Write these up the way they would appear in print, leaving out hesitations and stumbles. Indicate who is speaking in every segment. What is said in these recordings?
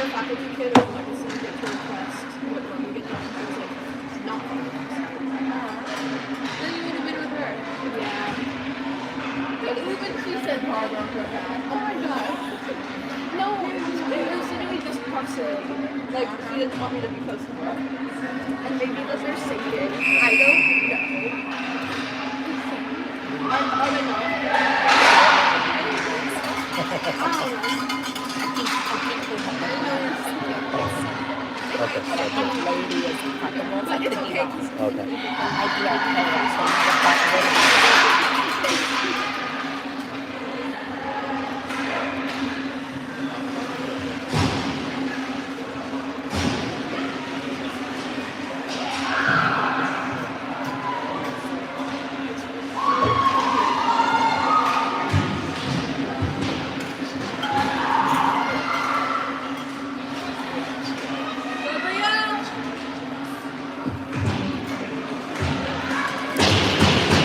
Speaker 1: a faculty kid or like a student to request what room we get in. He was like, not fun.
Speaker 2: Then you would have been with her.
Speaker 1: Yeah.
Speaker 2: But even she said Barbara for that.
Speaker 1: Oh my god. No, it was literally just proximity. Like, he didn't want me to be close to her. And maybe that they're singing. I don't know. Are they not?
Speaker 3: Okay.
Speaker 2: Lady is comfortable.
Speaker 1: But it's okay.
Speaker 3: Okay.
Speaker 2: I'd be okay. So you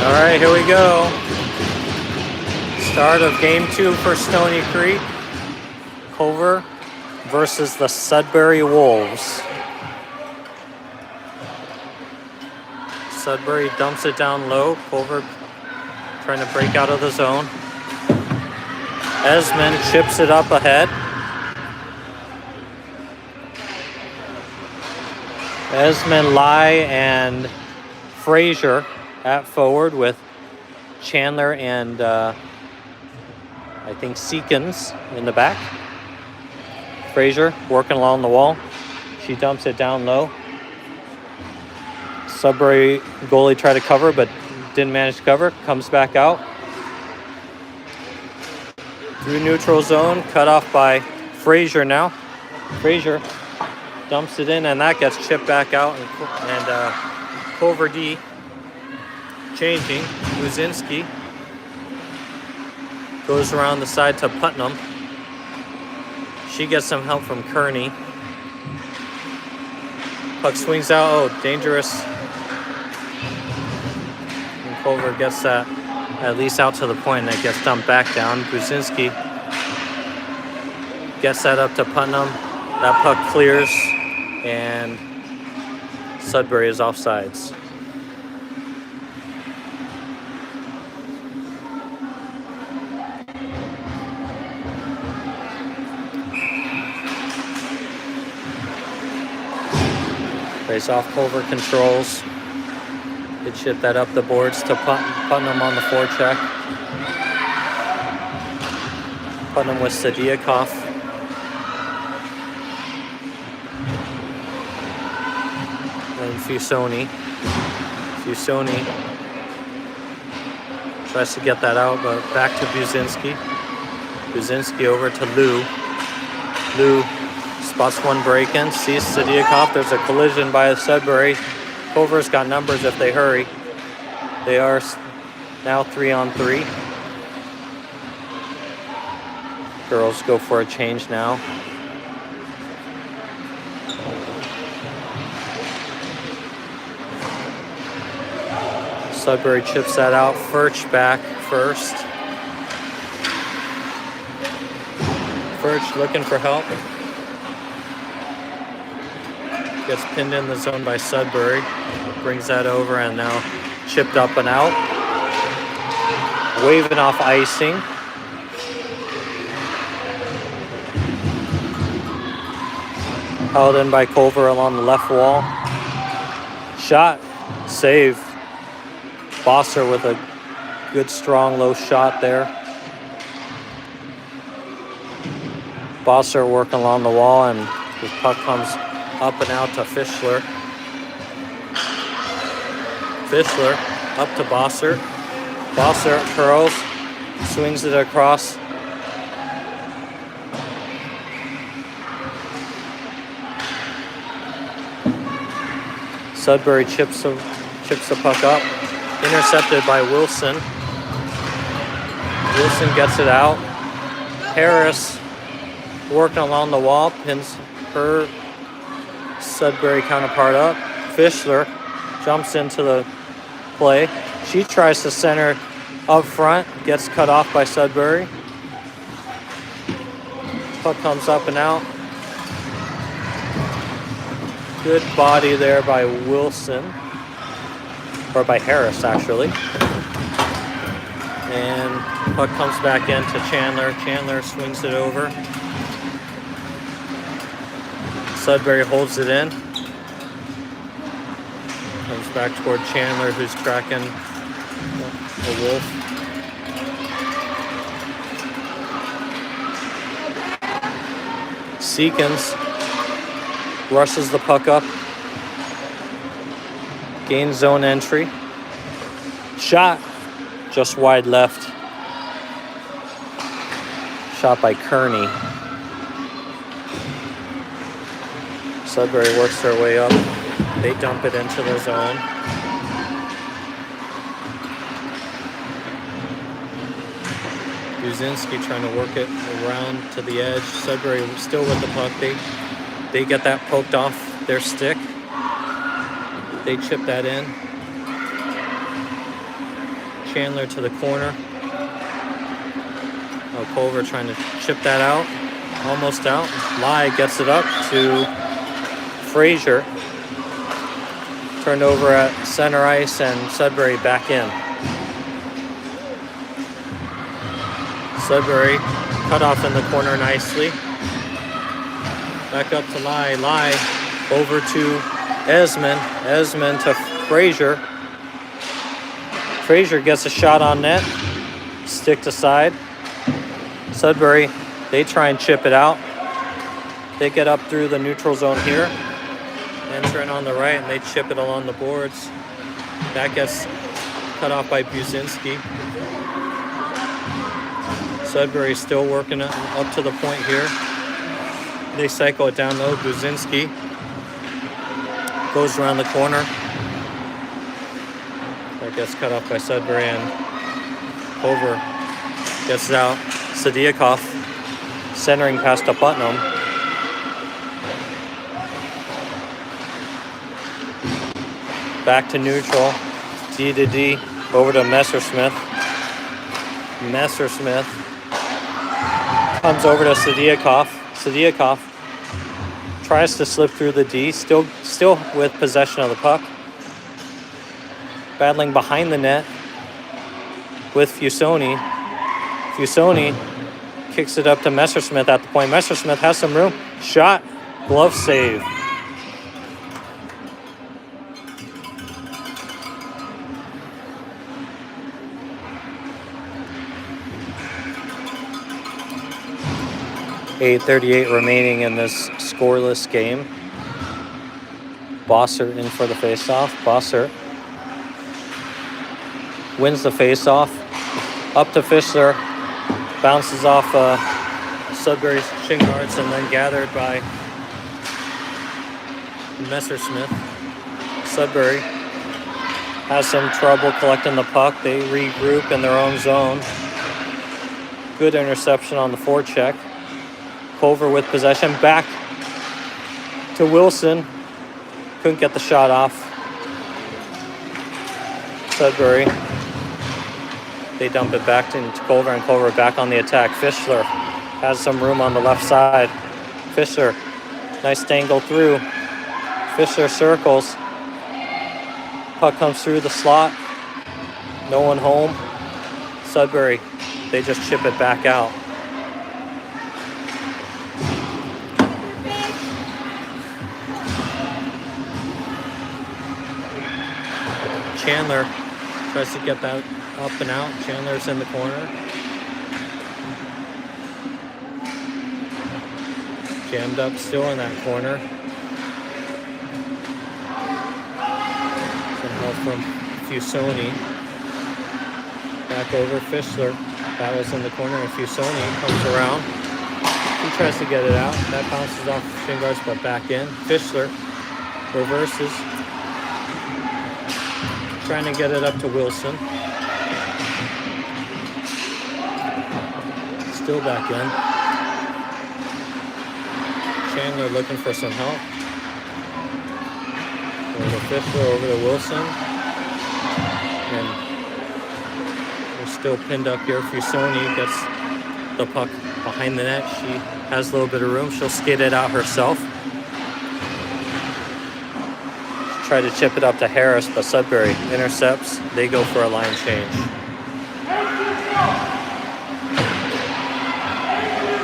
Speaker 3: All right, here we go. Start of game 2 for Stony Creek. Culver versus the Sudbury Wolves. Sudbury dumps it down low. Culver trying to break out of the zone. Esmond chips it up ahead. Esmond, Lai, and Frazier at forward with Chandler and I think Seekins in the back. Frazier working along the wall. She dumps it down low. Sudbury goalie tried to cover but didn't manage to cover. Comes back out. Through neutral zone, cut off by Frazier now. Frazier dumps it in and that gets chipped back out and Culver D changing. Buzinski goes around the side to Putnam. She gets some help from Kearney. Puck swings out. Oh, dangerous. And Culver gets that at least out to the point and it gets dumped back down. Buzinski gets that up to Putnam. That puck clears and Sudbury is offsides. Face off, Culver controls. They chip that up the boards to Putnam on the forecheck. Putnam with Sadiakov. And Fusoni. Fusoni tries to get that out, but back to Buzinski. Buzinski over to Lou. Lou spots one break-in, sees Sadiakov. There's a collision by Sudbury. Culver's got numbers if they hurry. They are now 3-on-3. Girls go for a change now. Sudbury chips that out. Furch back first. Furch looking for help. Gets pinned in the zone by Sudbury. Brings that over and now chipped up and out. Waving off icing. Held in by Culver along the left wall. Shot. Save. Bosser with a good strong low shot there. Bosser working along the wall and the puck comes up and out to Fischler. Fischler up to Bosser. Bosser curls, swings it across. Sudbury chips the puck up. Intercepted by Wilson. Wilson gets it out. Harris working along the wall, pins her Sudbury counterpart up. Fischler jumps into the play. She tries to center up front, gets cut off by Sudbury. Puck comes up and out. Good body there by Wilson. Or by Harris, actually. And puck comes back into Chandler. Chandler swings it over. Sudbury holds it in. Comes back toward Chandler, who's cracking a Wolf. Seekins rushes the puck up. Gains zone entry. Shot just wide left. Shot by Kearney. Sudbury works their way up. They dump it into the zone. Buzinski trying to work it around to the edge. Sudbury still with the puck. They get that poked off their stick. They chip that in. Chandler to the corner. Oh, Culver trying to chip that out. Almost out. Lai gets it up to Frazier. Turned over at center ice and Sudbury back in. Sudbury cut off in the corner nicely. Back up to Lai. Lai over to Esmond. Esmond to Frazier. Frazier gets a shot on net. Stick to side. Sudbury, they try and chip it out. They get up through the neutral zone here. Entering on the right, and they chip it along the boards. That gets cut off by Buzinski. Sudbury still working it up to the point here. They cycle it down low. Buzinski goes around the corner. That gets cut off by Sudbury, and Over gets it out. Sadiakov centering past to Putnam. Back to neutral. D to D. Over to Messersmith. Messersmith comes over to Sadiakov. Sadiakov tries to slip through the D. Still with possession of the puck. Battling behind the net with Fusoni. Fusoni kicks it up to Messersmith at the point. Messersmith has some room. Shot. Glove save. .8:38 remaining in this scoreless game. Bossert in for the faceoff. Bossert wins the faceoff. Up to Fischler. Bounces off Sudbury's shin guards and then gathered by Messersmith. Sudbury has some trouble collecting the puck. They regroup in their own zone. Good interception on the forecheck. Culver with possession. Back to Wilson. Couldn't get the shot off. Sudbury. They dump it back into Culver, and Culver back on the attack. Fischler has some room on the left side. Fischer, nice dangle through. Fischer circles. Puck comes through the slot. No one home. Sudbury, they just chip it back out. Chandler tries to get that up and out. Chandler's in the corner. Jammed up still in that corner. Some help from Fusoni. Back over Fischler. Battles in the corner, and Fusoni comes around. He tries to get it out. That bounces off shin guards, but back in. Fischler reverses. Trying to get it up to Wilson. Still back in. Chandler looking for some help. Over to Fischler, over to Wilson. And we're still pinned up here. Fusoni gets the puck behind the net. She has a little bit of room. She'll skate it out herself. try to chip it up to Harris, but Sudbury intercepts. They go for a line change.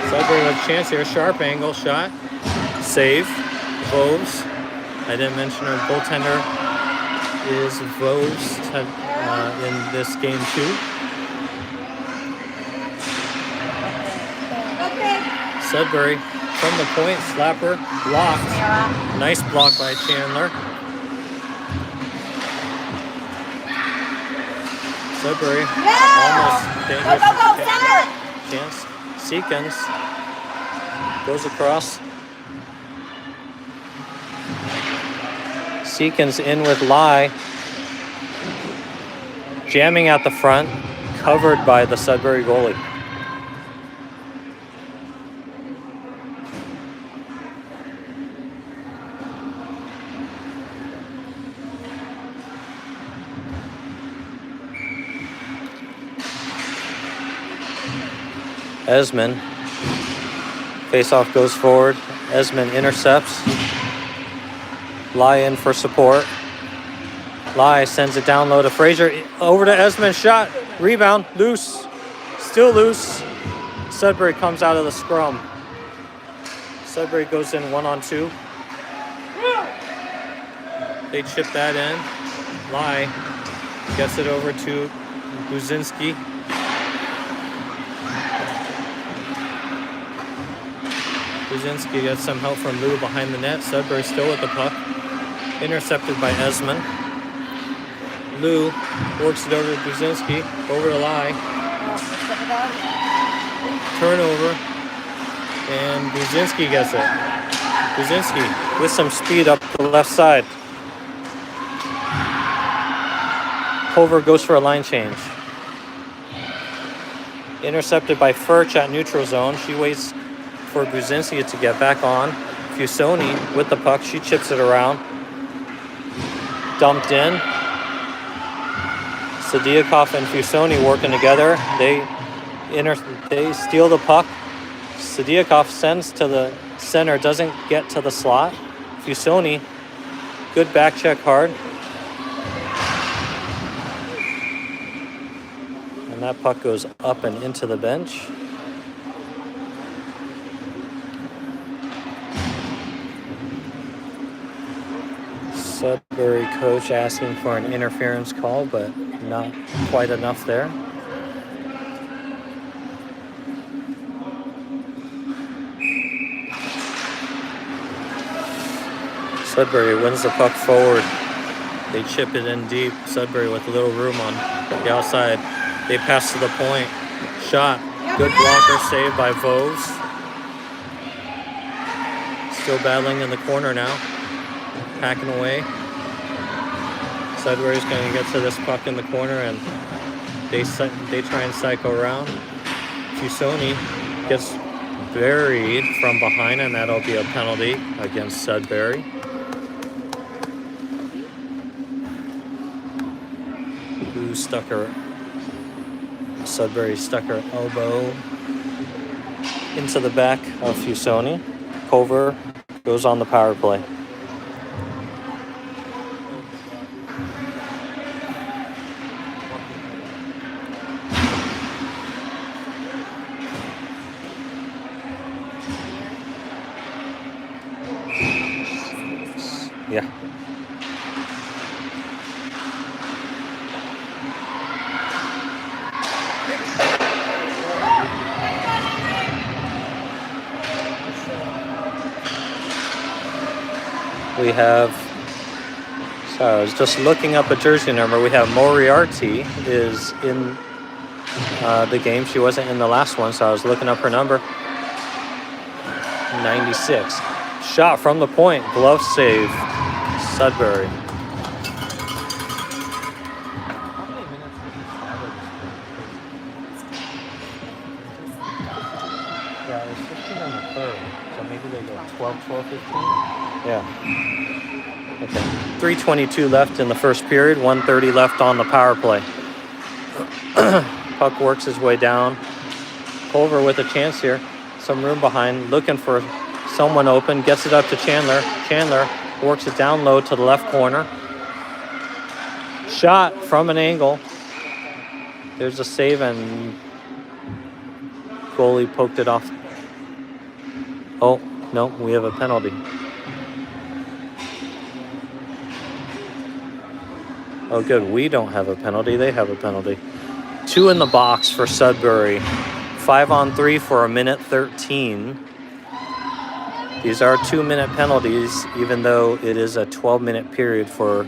Speaker 3: Sudbury with a chance here. Sharp angle shot. Save. Voves. I didn't mention our goaltender is Voves in this game too. Sudbury from the point. Slapper. Blocked. Nice block by Chandler. Sudbury almost dangerous. Chance. Seekins goes across. Seekins in with Lai. Jamming at the front. Covered by the Sudbury goalie. Esmond. Faceoff goes forward. Esmond intercepts. Lai in for support. Lai sends it down low to Frazier. Over to Esmond. Shot. Rebound. Loose. Still loose. Sudbury comes out of the scrum. Sudbury goes in 1-on-2. They chip that in. Lai gets it over to Buzinski. Buzinski gets some help from Lou behind the net. Sudbury still with the puck. Intercepted by Esmond. Lou works it over to Buzinski. Over to Lai. Turnover. And Buzinski gets it. Buzinski with some speed up the left side. Culver goes for a line change. Intercepted by Furch at neutral zone. She waits for Buzinski to get back on. Fusoni with the puck. She chips it around. Dumped in. Sadiakov and Fusoni working together. They steal the puck. Sadiakov sends to the center. Doesn't get to the slot. Fusoni, good back check hard. And that puck goes up and into the bench. Sudbury coach asking for an interference call, but not quite enough there. Sudbury wins the puck forward. They chip it in deep. Sudbury with a little room on the outside. They pass to the point. Shot. Good blocker save by Voves. Still battling in the corner now. Packing away. Sudbury's going to get to this puck in the corner, and they try and cycle around. Fusoni gets buried from behind, and that'll be a penalty against Sudbury. Sudbury stuck her elbow into the back of Fusoni. Culver goes on the power play. Yeah. We have, sorry, I was just looking up a jersey number. We have Moriarty is in the game. She wasn't in the last one, so I was looking up her number. 96. Shot from the point. Glove save. Sudbury. Yeah, it was 15 on the third, so maybe they go 12, 15? Yeah. Okay. 3:22 left in the first period, 1:30 left on the power play. Puck works his way down. Culver with a chance here. Some room behind, looking for someone open, gets it up to Chandler. Chandler works it down low to the left corner. Shot from an angle. There's a save and goalie poked it off. Oh, no, we have a penalty. Oh, good. We don't have a penalty. They have a penalty. 2 in the box for Sudbury. 5-on-3 for a minute 13. These are 2-minute penalties, even though it is a 12-minute period for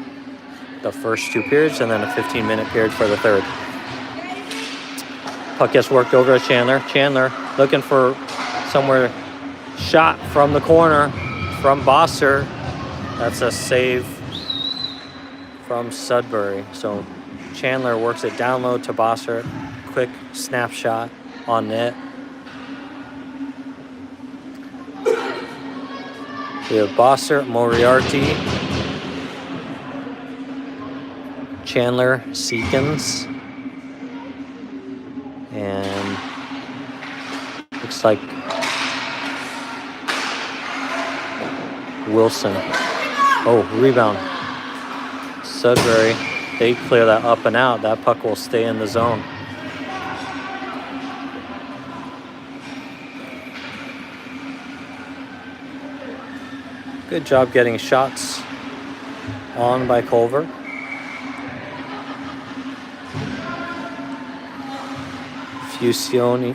Speaker 3: the first 2 periods and then a 15-minute period for the third. Puck gets worked over to Chandler. Chandler looking for somewhere. Shot from the corner from Bosser. That's a save from Sudbury. So Chandler works it down low to Bosser. Quick snapshot on net. We have Bosser, Moriarty, Chandler, Seekins, and looks like Wilson. Oh, rebound. Sudbury, they clear that up and out. That puck will stay in the zone. Good job getting shots on by Culver. Fusoni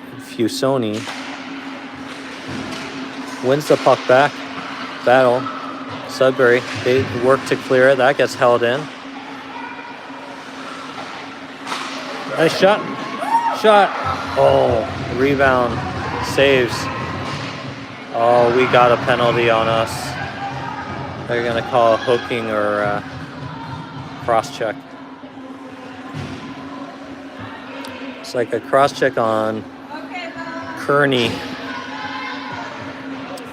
Speaker 3: wins the puck back. Battle. Sudbury, they work to clear it. That gets held in. Nice shot. Shot. Oh, rebound. Saves. Oh, we got a penalty on us. They're going to call a hooking or cross-check. It's like a cross-check on Kearney.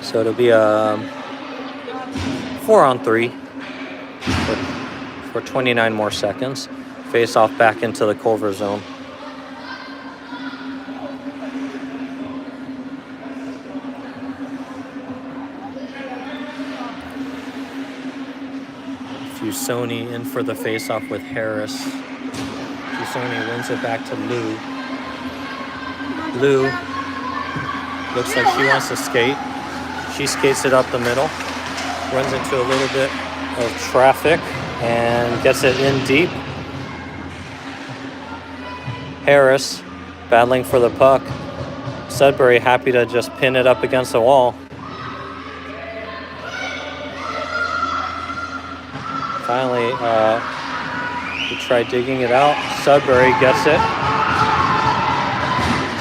Speaker 3: So it'll be a 4-on-3 for 29 more seconds. Face off back into the Culver zone. Fusoni in for the face-off with Harris. Fusoni wins it back to Lou. Lou looks like she wants to skate. She skates it up the middle. Runs into a little bit of traffic and gets it in deep. Harris battling for the puck. Sudbury happy to just pin it up against the wall. Finally, we try digging it out. Sudbury gets it.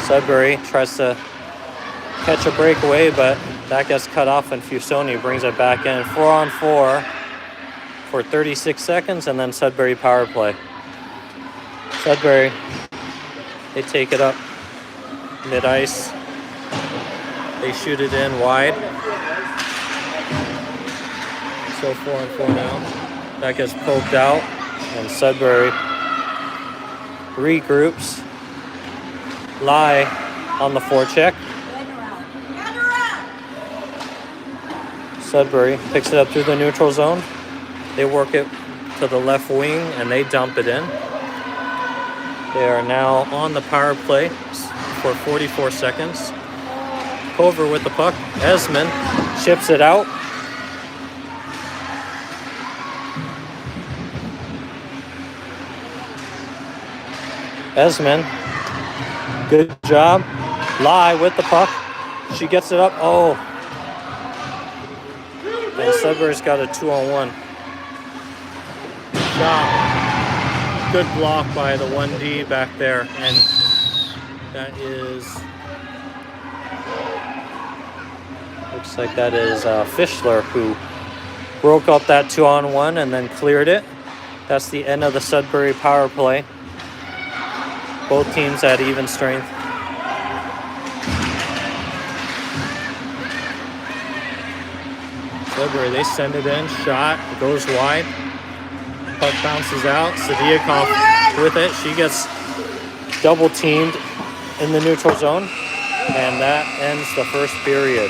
Speaker 3: Sudbury tries to catch a breakaway, but that gets cut off, and Fusoni brings it back in. 4-on-4 for 36 seconds, and then Sudbury power play. Sudbury, they take it up mid-ice. They shoot it in wide. So 4-on-4 now. That gets poked out, and Sudbury regroups. Lai on the forecheck. Sudbury picks it up through the neutral zone. They work it to the left wing, and they dump it in. They are now on the power play for 44 seconds. Culver with the puck. Esmond chips it out. Esmond, good job. Lai with the puck. She gets it up. Oh. And Sudbury's got a 2-on-1. Shot. Good block by the 1D back there. And that is... looks like that is Fischler who broke up that 2-on-1 and then cleared it. That's the end of the Sudbury power play. Both teams at even strength. Sudbury, they send it in. Shot goes wide. Puck bounces out. Sadiakov with it. She gets double teamed in the neutral zone. And that ends the first period.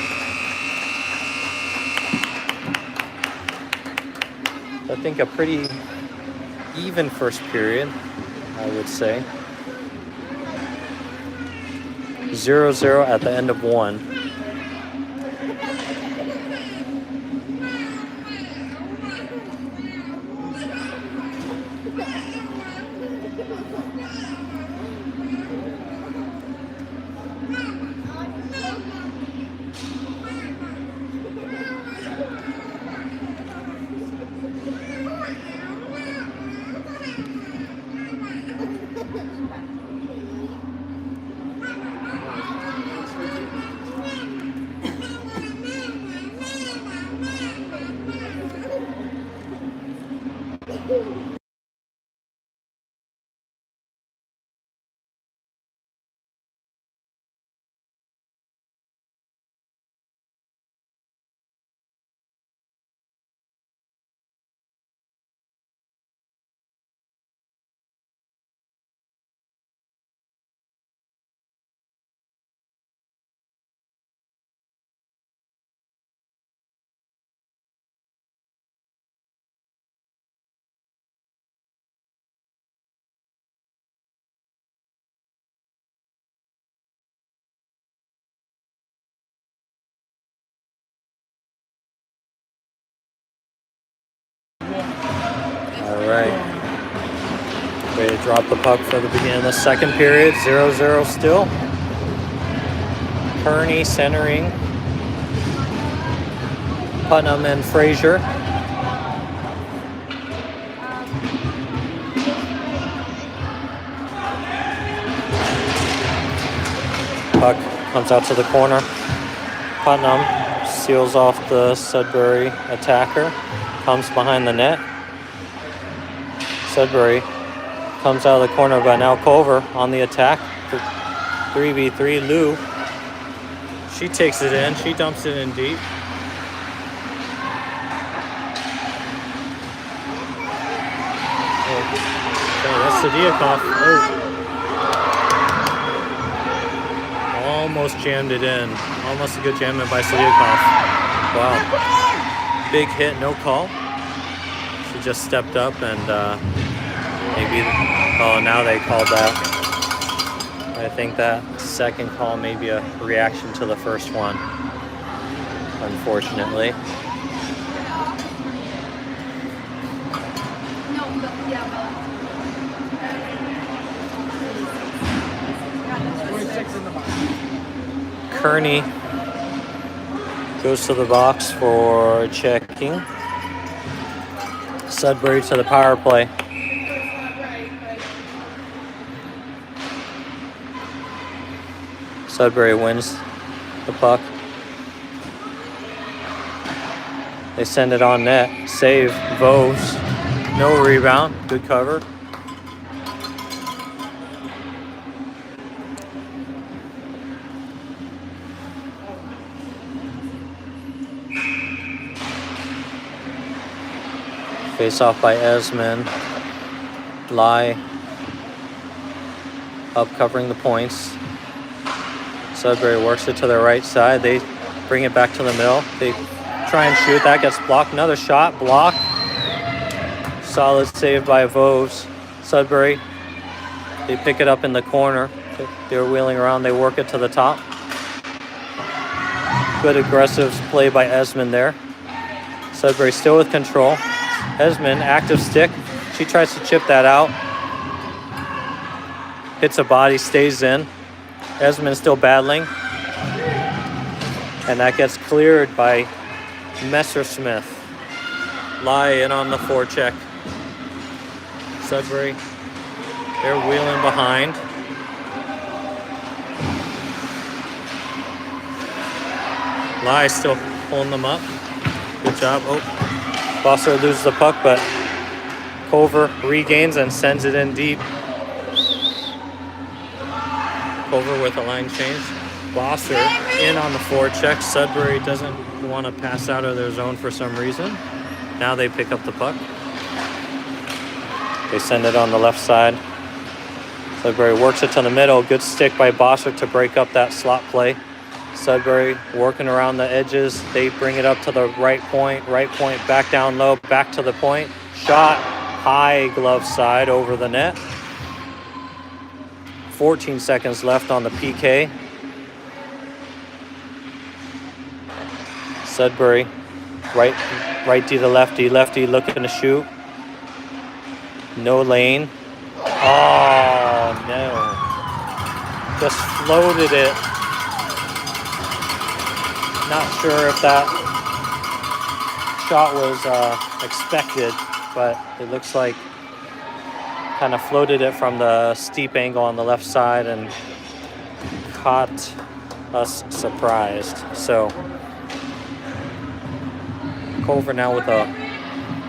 Speaker 3: I think a pretty even first period, I would say. 0-0 at the end of one. All right. Ready to drop the puck for the beginning of the second period. 0-0 still. Kearney centering. Putnam and Frazier. Puck comes out to the corner. Putnam seals off the Sudbury attacker. Comes behind the net. Sudbury comes out of the corner, but now Culver on the attack. 3v3, Lou. She takes it in. She dumps it in deep. Okay, that's Sadiakov. Oh. Almost jammed it in. Almost a good jam in by Sadiakov. Wow. Big hit, no call. She just stepped up and maybe, oh, now they called that. I think that second call may be a reaction to the first one, unfortunately. Kearney goes to the box for checking. Sudbury to the power play. Sudbury wins the puck. They send it on net. Save, Voves. No rebound. Good cover. Face off by Esmond. Lai up covering the points. Sudbury works it to the right side. They bring it back to the middle. They try and shoot. That gets blocked. Another shot. Blocked. Solid save by Voves. Sudbury. They pick it up in the corner. They're wheeling around. They work it to the top. Good aggressive play by Esmond there. Sudbury still with control. Esmond, active stick. She tries to chip that out. Hits a body, stays in. Esmond still battling. And that gets cleared by Messersmith. Lai in on the forecheck. Sudbury, they're wheeling behind. Lai still pulling them up. Good job. Oh, Foster loses the puck, but Culver regains and sends it in deep. Culver with a line change. Bosser in on the forecheck. Sudbury doesn't want to pass out of their zone for some reason. Now they pick up the puck. They send it on the left side. Sudbury works it to the middle. Good stick by Bosser to break up that slot play. Sudbury working around the edges. They bring it up to the right point, back down low, back to the point. Shot high glove side over the net. 14 seconds left on the PK. Sudbury, right D to lefty looking to shoot. No lane. Oh no. Just floated it. Not sure if that shot was expected, but it looks like kind of floated it from the steep angle on the left side and caught us surprised. So Culver now with a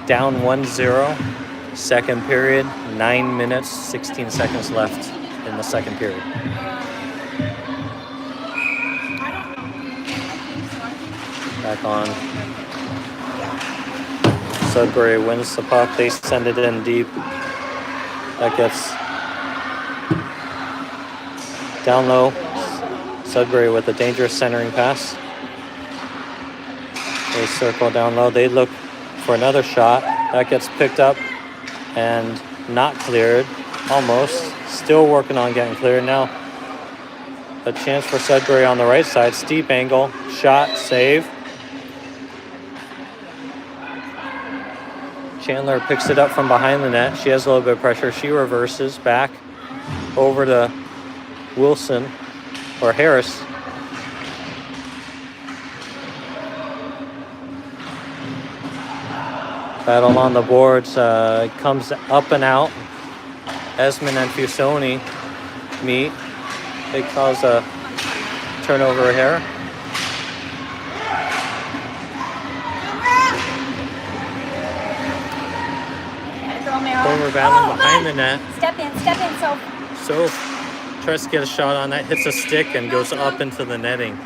Speaker 3: down 1-0, second period, 9 minutes, 16 seconds left in the second period. Back on. Sudbury wins the puck. They send it in deep. That gets down low. Sudbury with a dangerous centering pass. They circle down low. They look for another shot. That gets picked up and not cleared. Almost. Still working on getting cleared. Now a chance for Sudbury on the right side. Steep angle. Shot. Save. Chandler picks it up from behind the net. She has a little bit of pressure. She reverses back over to Wilson or Harris. Battle on the boards. Comes up and out. Esmond and Fusoni meet. They cause a turnover here. Over battling behind the net.
Speaker 4: Step in,
Speaker 3: So tries to get a shot on that, hits a stick and goes up into the netting.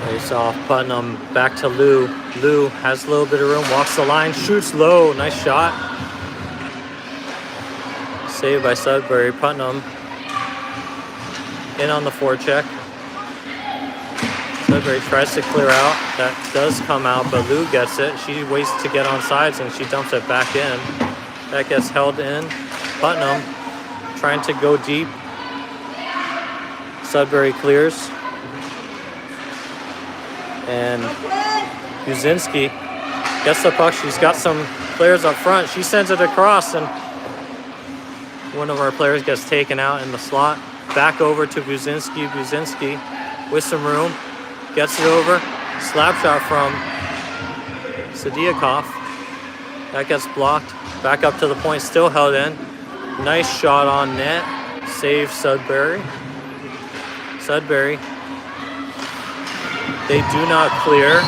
Speaker 3: Face off, Putnam back to Lou. Lou has a little bit of room, walks the line, shoots low. Nice shot. Saved by Sudbury. Putnam in on the forecheck. Sudbury tries to clear out. That does come out, but Lou gets it. She waits to get on sides and she dumps it back in. That gets held in. Putnam trying to go deep. Sudbury clears. And Buzinski gets the puck. She's got some players up front. She sends it across, and one of our players gets taken out in the slot. Back over to Buzinski. Buzinski with some room. Gets it over. Slap shot from Sadiakov. That gets blocked. Back up to the point. Still held in. Nice shot on net. Save Sudbury. Sudbury. They do not clear.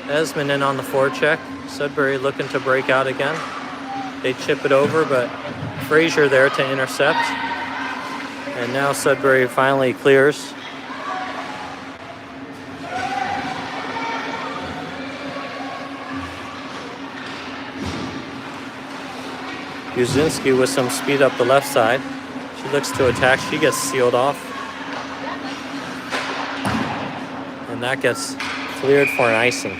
Speaker 3: Esmond in on the forecheck. Sudbury looking to break out again. They chip it over, but Frazier there to intercept. And now Sudbury finally clears. Buzinski with some speed up the left side. She looks to attack. She gets sealed off. And that gets cleared for an icing.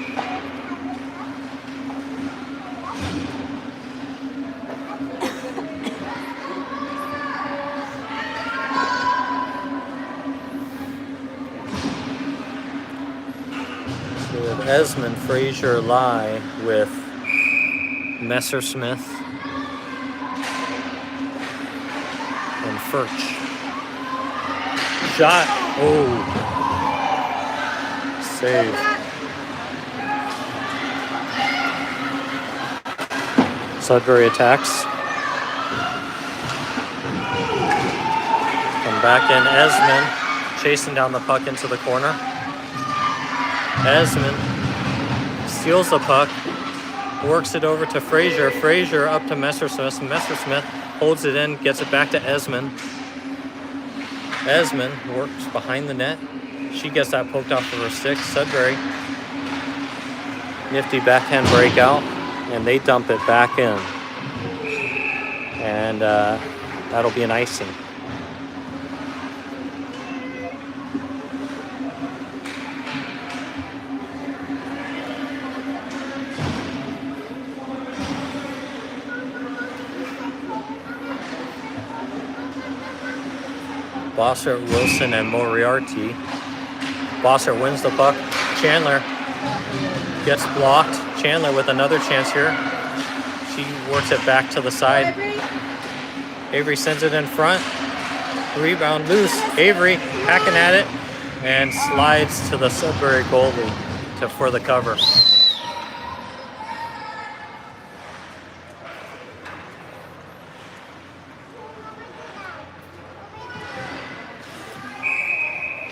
Speaker 3: So we have Esmond, Frazier, Lai with Messersmith and Furch. Shot. Oh. Save. Sudbury attacks. Come back in. Esmond chasing down the puck into the corner. Esmond steals the puck. works it over to Frazier. Frazier up to Messersmith. Messersmith holds it in, gets it back to Esmond. Esmond works behind the net. She gets that poked off of her stick. Sudbury, nifty backhand breakout, and they dump it back in. And that'll be an icing. Bossert, Wilson, and Moriarty. Bossert wins the puck. Chandler gets blocked. Chandler with another chance here. She works it back to the side. Avery sends it in front. Rebound loose. Avery hacking at it and slides to the Sudbury goalie for the cover.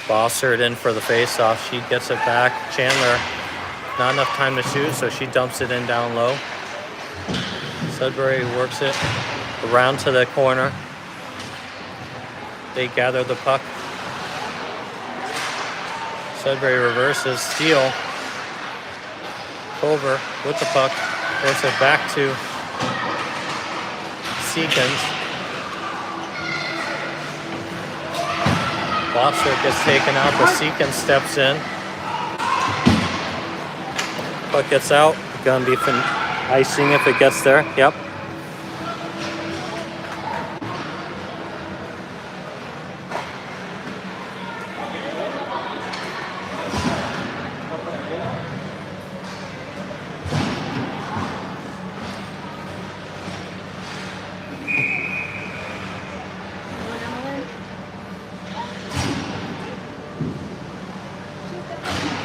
Speaker 3: Bossert in for the face-off. She gets it back. Chandler, not enough time to shoot, so she dumps it in down low. Sudbury works it around to the corner. They gather the puck. Sudbury reverses. Steele. Culver with the puck. Works it back to Seekins. Bossert gets taken out, but Seekins steps in. Puck gets out. Gonna be icing if it gets there. Yep.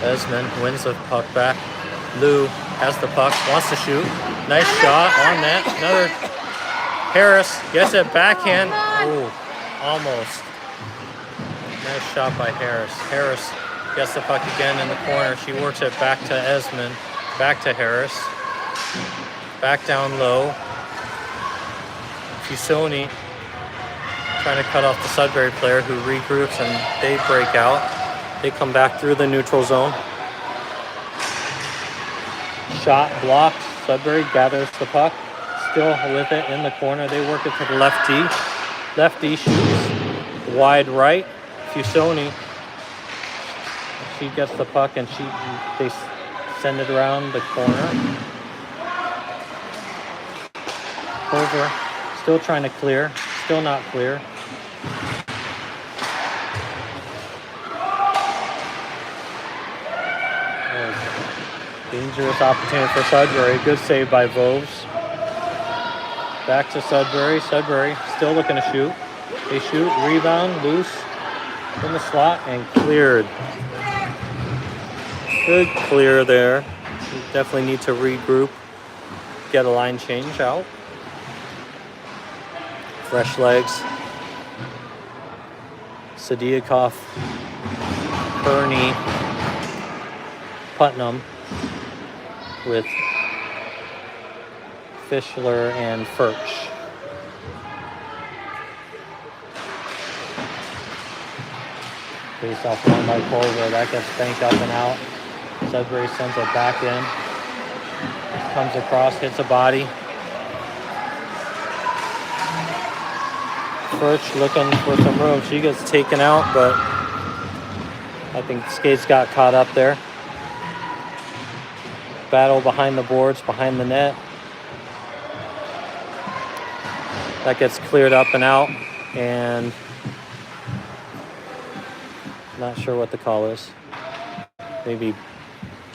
Speaker 3: Esmond wins the puck back. Lou has the puck, wants to shoot. Nice shot on net. Another. Harris gets it backhand. Ooh, almost. Nice shot by Harris. Harris gets the puck again in the corner. She works it back to Esmond. Back to Harris. Back down low. Fusoni trying to cut off the Sudbury player who regroups and they break out. They come back through the neutral zone. Shot blocked. Sudbury gathers the puck. Still with it in the corner. They work it to the lefty. Lefty shoots wide right. Fusoni. She gets the puck and they send it around the corner. Over. Still trying to clear. Still not clear. Dangerous opportunity for Sudbury. Good save by Voves. Back to Sudbury. Sudbury still looking to shoot. They shoot. Rebound. Loose. In the slot and cleared. Good clear there. You definitely need to regroup. Get a line change out. Fresh legs. Sadiakov. Kearney. Putnam. With Fischler and Furch. Face off one by Culver. That gets banked up and out. Sudbury sends it back in. Comes across, hits a body. Furch looking for some room. She gets taken out, but I think skates got caught up there. Battle behind the boards, behind the net. That gets cleared up and out, and not sure what the call is. Maybe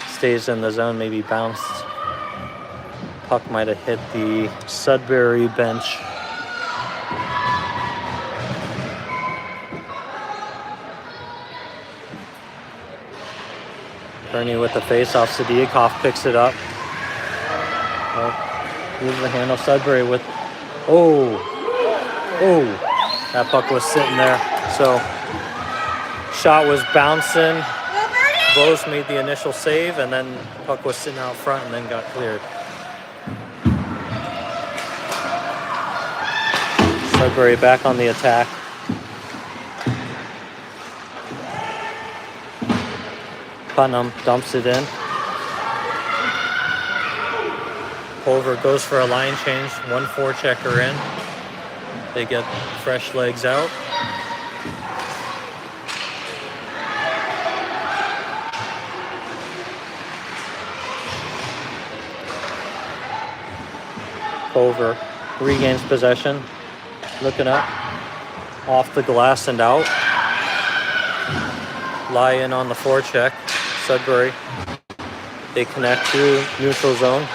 Speaker 3: stays in the zone, maybe bounced. Puck might have hit the Sudbury bench. Kearney with the face-off. Sadiakov picks it up. Moves the handle. Sudbury with... Oh! That puck was sitting there. So, shot was bouncing. Bose made the initial save, and then puck was sitting out front and then got cleared. Sudbury back on the attack. Putnam dumps it in. Culver goes for a line change. 1 forechecker in. They get fresh legs out. Culver regains possession. Looking up. Off the glass and out. Lie in on the forecheck. Sudbury. They connect to neutral zone.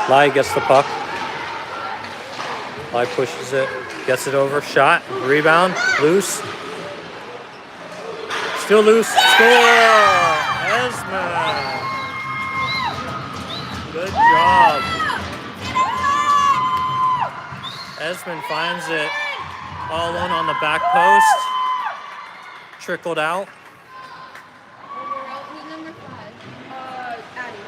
Speaker 3: Lie gets the puck. Lie pushes it. Gets it over. Shot. Rebound. Loose. Still loose. Score! Esmond. Good job. Esmond finds it all alone on the back post. Trickled out.
Speaker 1: Who's number 5? Addie.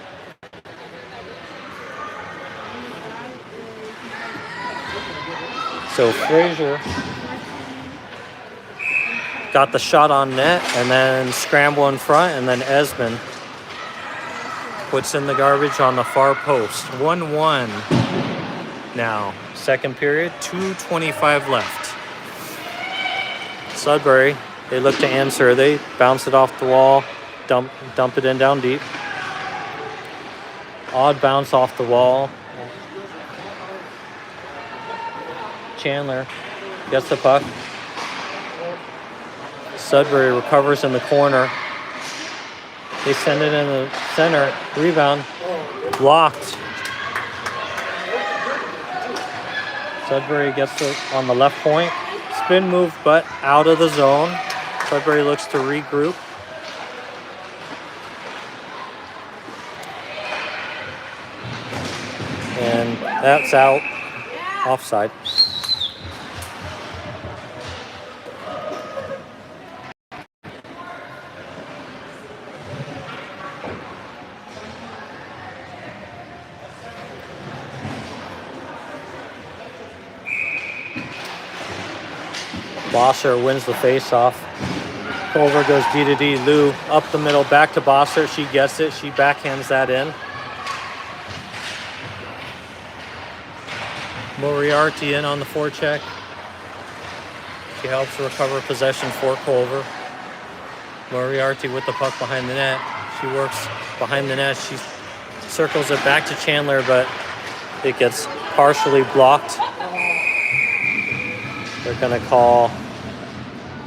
Speaker 3: So Frazier got the shot on net and then scramble in front, and then Esmond puts in the garbage on the far post. 1-1 now. Second period, 2:25 left. Sudbury, they look to answer. They bounce it off the wall, dump it in down deep. Odd bounce off the wall. Chandler gets the puck. Sudbury recovers in the corner. They send it in the center. Rebound. Blocked. Sudbury gets it on the left point. Spin move, but out of the zone. Sudbury looks to regroup. And that's out. Offside. Bosser wins the face-off. Culver goes D to D. Lou up the middle, back to Bosser. She gets it. She backhands that in. Moriarty in on the forecheck. She helps recover possession for Culver. Moriarty with the puck behind the net. She works behind the net. She circles it back to Chandler, but it gets partially blocked. They're going to call,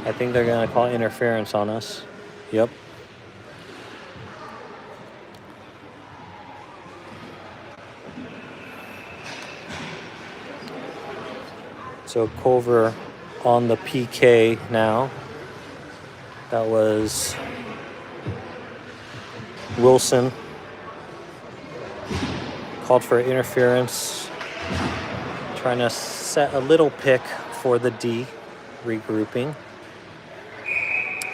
Speaker 3: I think they're going to call interference on us. Yep. So Culver on the PK now. That was Wilson. Called for interference. Trying to set a little pick for the D, regrouping.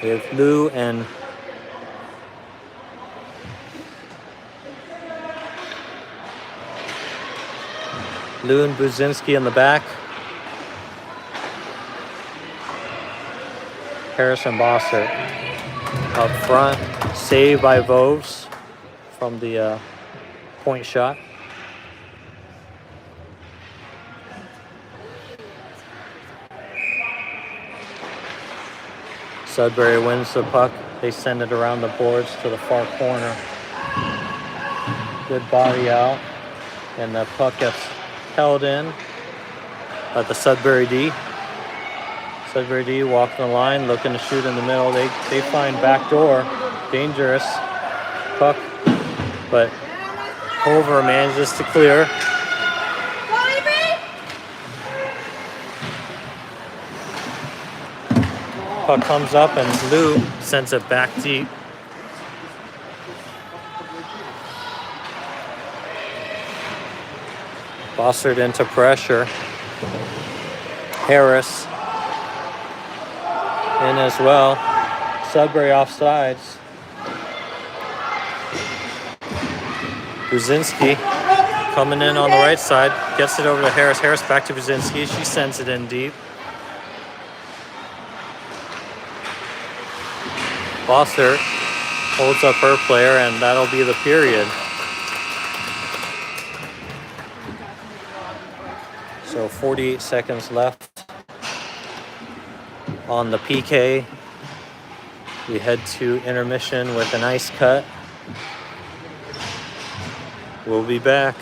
Speaker 3: We have Lou and Buzinski in the back. Harrison Bosser up front. Saved by Voves from the point shot. Sudbury wins the puck. They send it around the boards to the far corner. Good body out. And the puck gets held in by the Sudbury D. Sudbury D walking the line, looking to shoot in the middle. They find backdoor. Dangerous puck. But Culver manages to clear. Puck comes up and Lou sends it back deep. Bossard into pressure. Harris in as well. Sudbury offsides. Buzinski Coming in on the right side, gets it over to Harris. Harris back to Brzezinski. She sends it in deep. Foster holds up her player, and that'll be the period. So 48 seconds left on the PK. We head to intermission with an ice cut. We'll be back.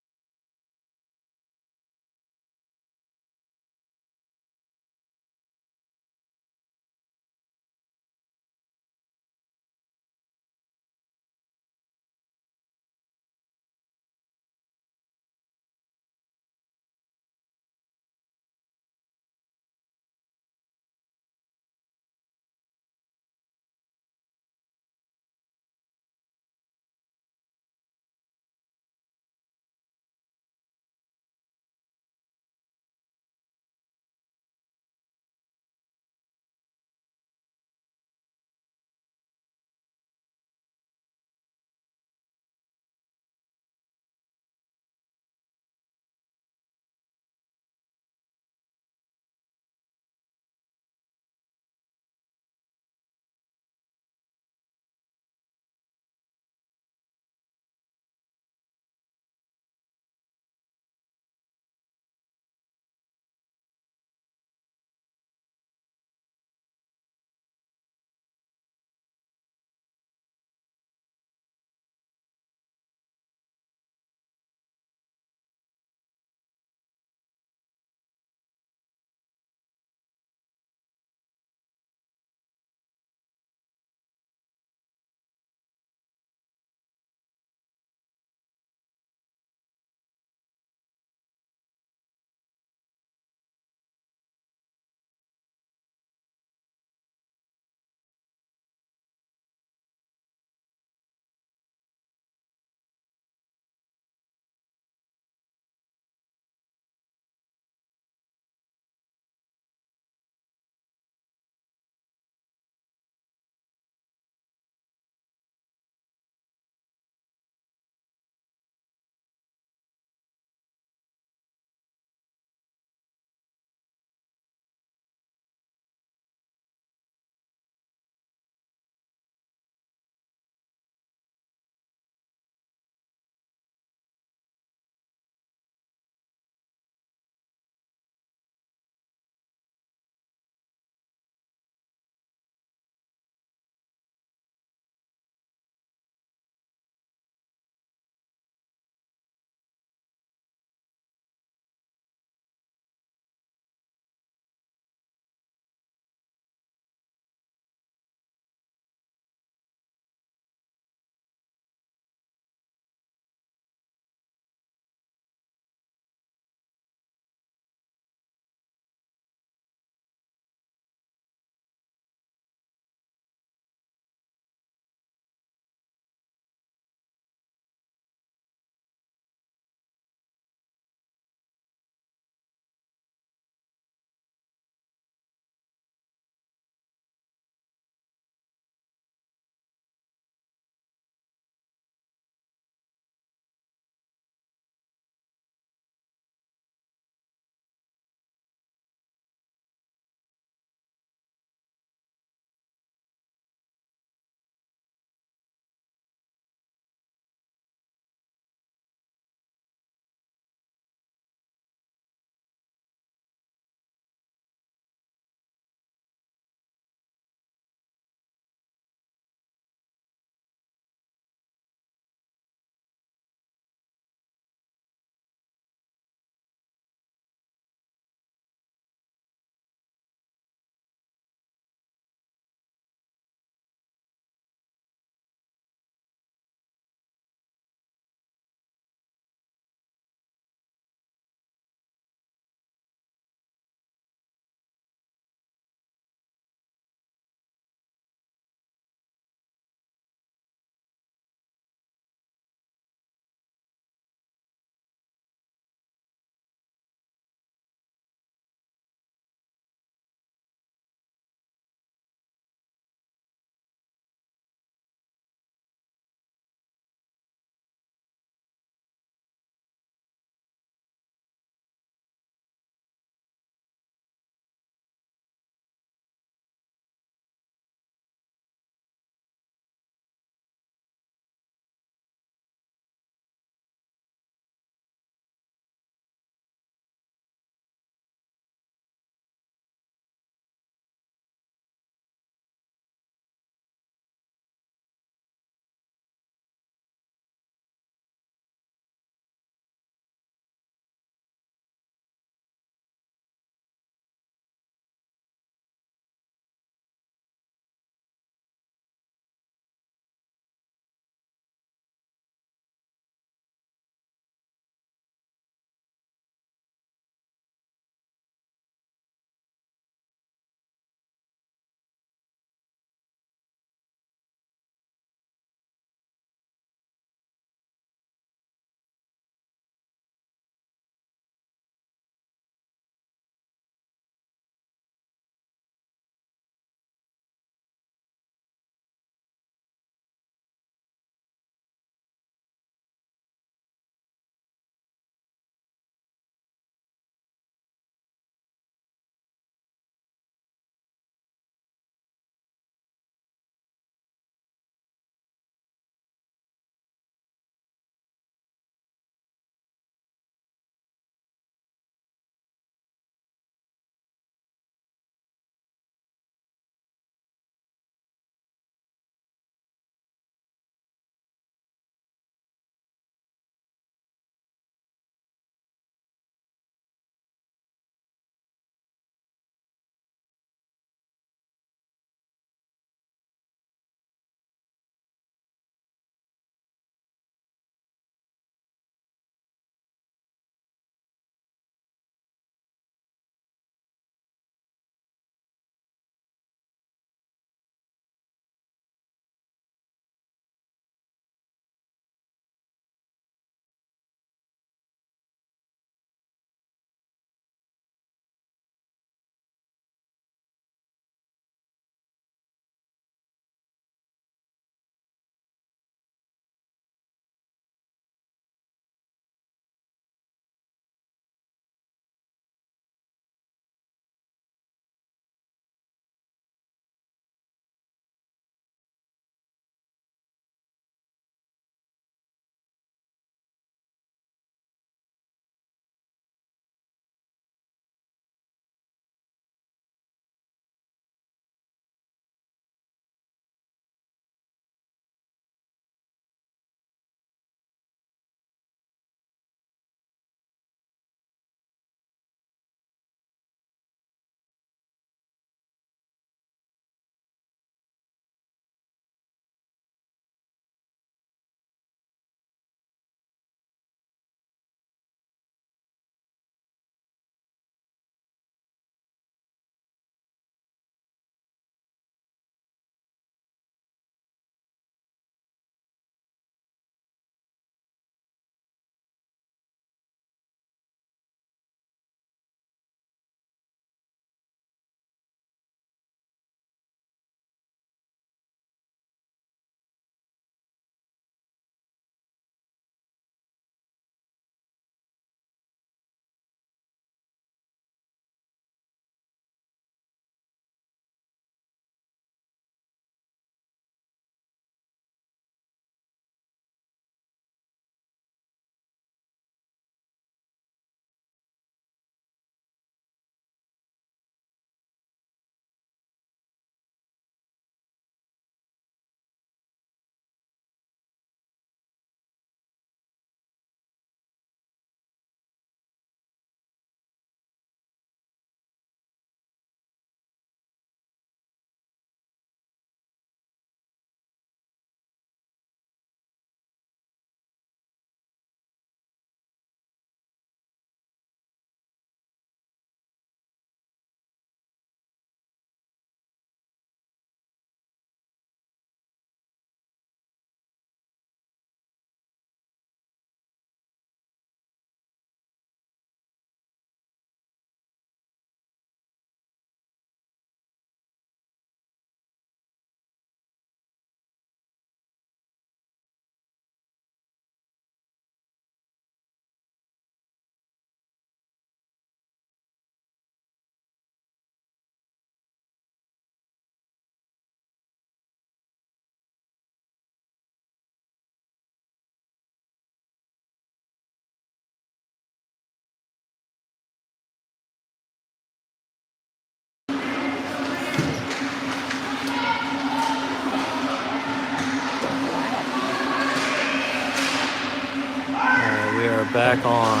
Speaker 3: back on.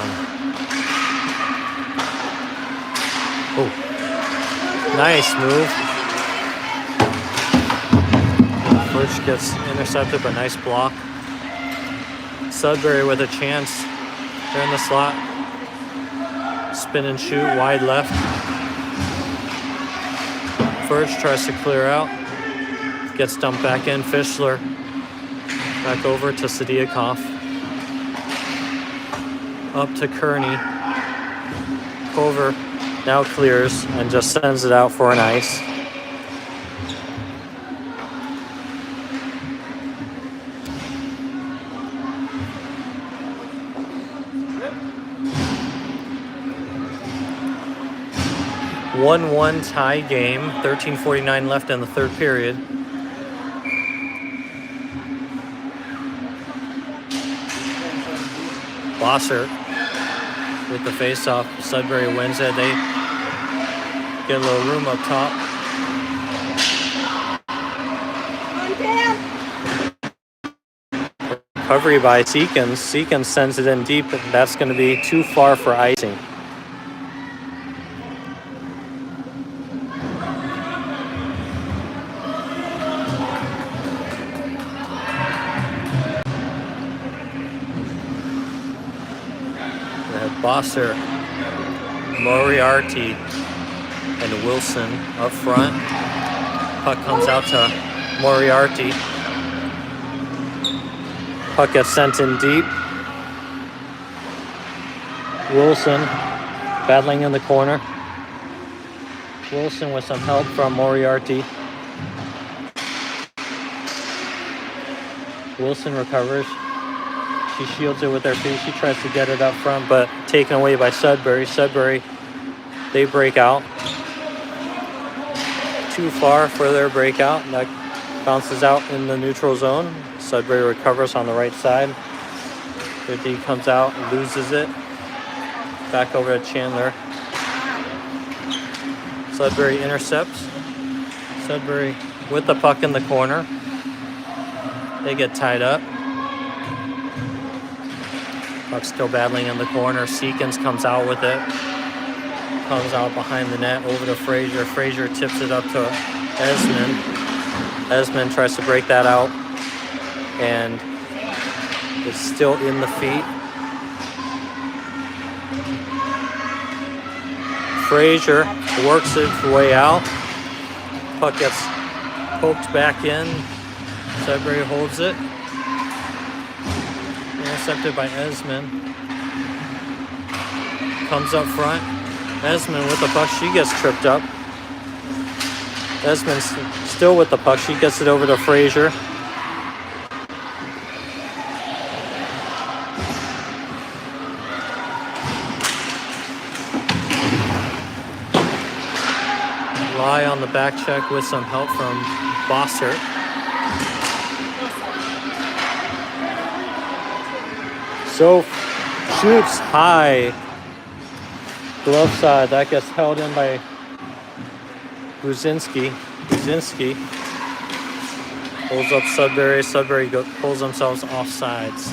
Speaker 3: Oh, nice move. First gets intercepted, but nice block. Sudbury with a chance. They're in the slot. Spin and shoot, wide left. First tries to clear out. Gets dumped back in. Fischler back over to Sadiakov. Up to Kearney. Cover now clears and just sends it out for an ice. One tie game, 13:49 left in the third period. Bossert with the face-off. Sudbury wins it. They get a little room up top. Recovery by Seekins. Seekins sends it in deep, and that's going to be too far for icing. Bosser, Moriarty, and Wilson up front. Puck comes out to Moriarty. Puck gets sent in deep. Wilson battling in the corner. Wilson with some help from Moriarty. Wilson recovers. She shields it with her feet. She tries to get it up front, but taken away by Sudbury. Sudbury, they break out. Too far for their breakout. That bounces out in the neutral zone. Sudbury recovers on the right side. The D comes out, loses it. Back over to Chandler. Sudbury intercepts. Sudbury with the puck in the corner. They get tied up. Puck still battling in the corner. Seekins comes out with it. Comes out behind the net over to Frazier. Frazier tips it up to Esmond. Esmond tries to break that out. And it's still in the feet. Frazier works its way out. Puck gets poked back in. Sudbury holds it. Intercepted by Esmond. Comes up front. Esmond with the puck. She gets tripped up. Esmond's still with the puck. She gets it over to Frazier. Lie on the back check with some help from Bossert. So shoots high. Glove side. That gets held in by Buzinski. Buzinski pulls up Sudbury. Sudbury pulls themselves off sides.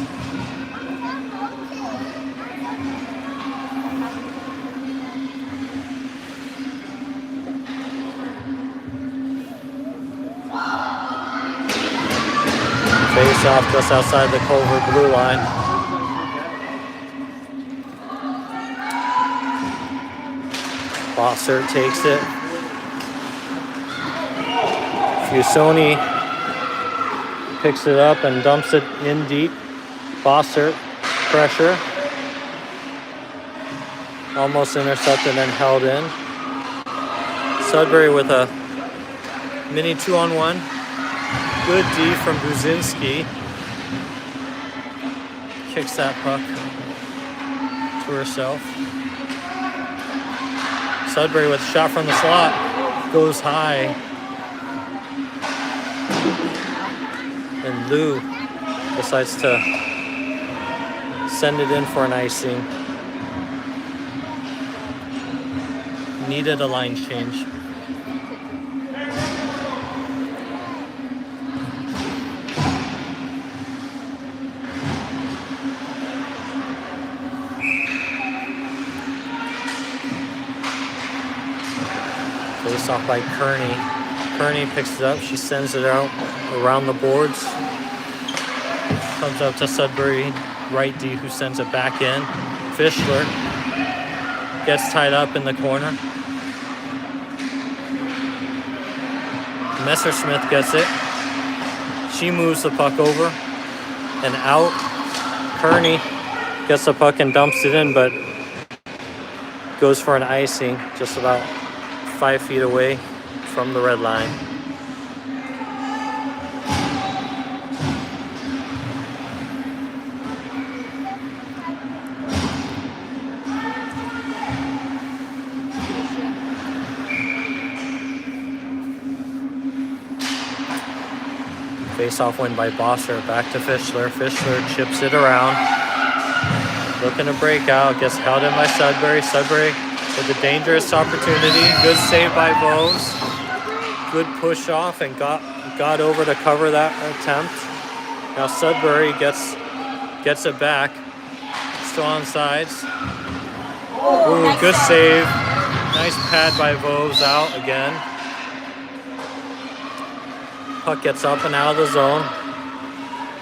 Speaker 3: Face off just outside the Culver blue line. Bossert takes it. Fusoni picks it up and dumps it in deep. Bossert, pressure. Almost intercepted and held in. Sudbury with a mini 2-on-1. Good D from Buzinski. Kicks that puck to herself. Sudbury with a shot from the slot. Goes high. And Lou decides to send it in for an icing. Needed a line change. off by Kearney. Kearney picks it up. She sends it out around the boards. Comes up to Sudbury right D, who sends it back in. Fischler gets tied up in the corner. Messersmith gets it. She moves the puck over and out. Kearney gets the puck and dumps it in, but goes for an icing just about 5 feet away from the red line. Face-off win by Bosser. Back to Fischler. Fischler chips it around. Looking to break out. Gets held in by Sudbury. Sudbury with a dangerous opportunity. Good save by Wolves. Good push off and got over to cover that attempt. Now Sudbury gets it back. Still on sides. Ooh, good save. Nice pad by Wolves out again. Puck gets up and out of the zone.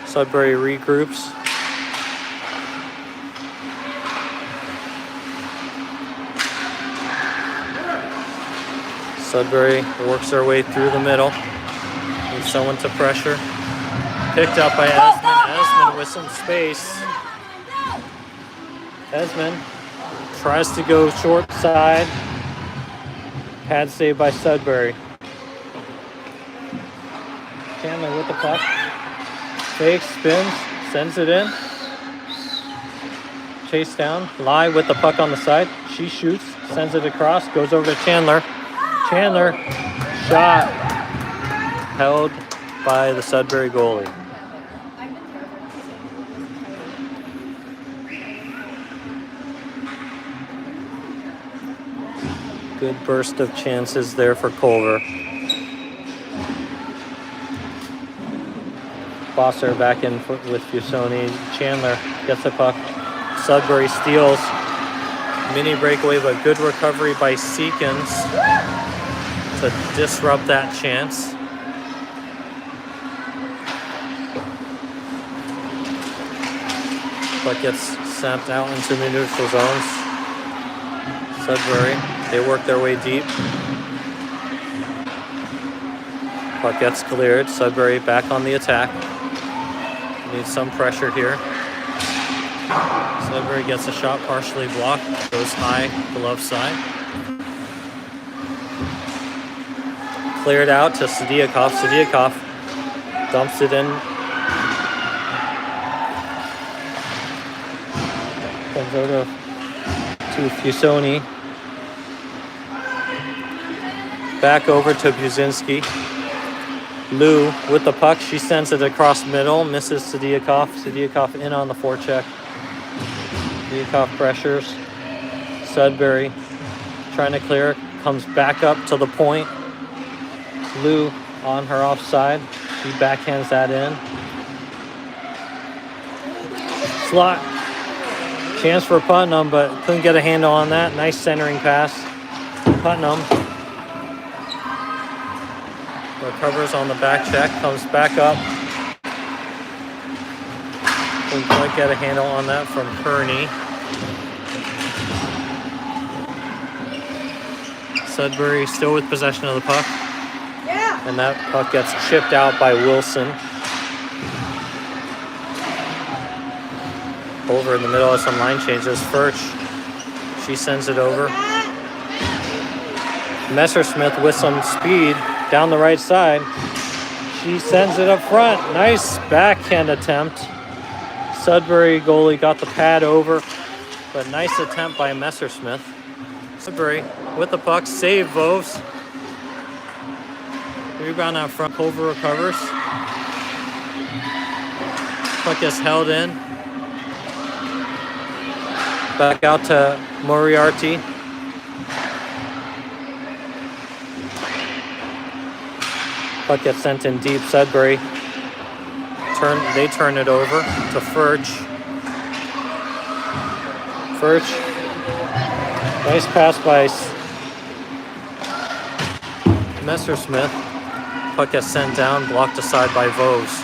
Speaker 3: Sudbury regroups. Sudbury works their way through the middle. Needs someone to pressure. Picked up by Esmond. Esmond with some space. Esmond tries to go short side. Pad save by Sudbury. Chandler with the puck. Fake, spins, sends it in. Chase down. Lai with the puck on the side. She shoots, sends it across, goes over to Chandler. Chandler, shot, held by the Sudbury goalie. Good burst of chances there for Culver. Bosser back in with Fusoni. Chandler gets the puck. Sudbury steals. Mini breakaway, but good recovery by Seekins to disrupt that chance. Puck gets snapped out into the neutral zones. Sudbury, they work their way deep. Puck gets cleared. Sudbury back on the attack. Needs some pressure here. Sudbury gets a shot partially blocked. Goes high, glove side. Cleared out to Sadiakov. Sadiakov dumps it in. Comes over to Fusoni. Back over to Buzinski. Lou with the puck. She sends it across middle. Misses Sadiakov. Sadiakov in on the forecheck. Sadiakov pressures. Sudbury trying to clear. Comes back up to the point. Lou on her offside. She backhands that in. Slot. Chance for Putnam, but couldn't get a handle on that. Nice centering pass. Putnam recovers on the back check, comes back up. Couldn't quite get a handle on that from Kearney. Sudbury still with possession of the puck.
Speaker 1: Yeah.
Speaker 3: And that puck gets chipped out by Wilson. Over in the middle of some line changes. Furch, she sends it over. Messersmith with some speed down the right side. She sends it up front. Nice backhand attempt. Sudbury goalie got the pad over, but nice attempt by Messersmith. Sudbury with the puck, save Voves. Rebound out front, Culver recovers. Puck is held in. Back out to Moriarty. Puck gets sent in deep. Sudbury. They turn it over to Furch. Furch. Nice pass by Messersmith. Puck gets sent down, blocked aside by Voves.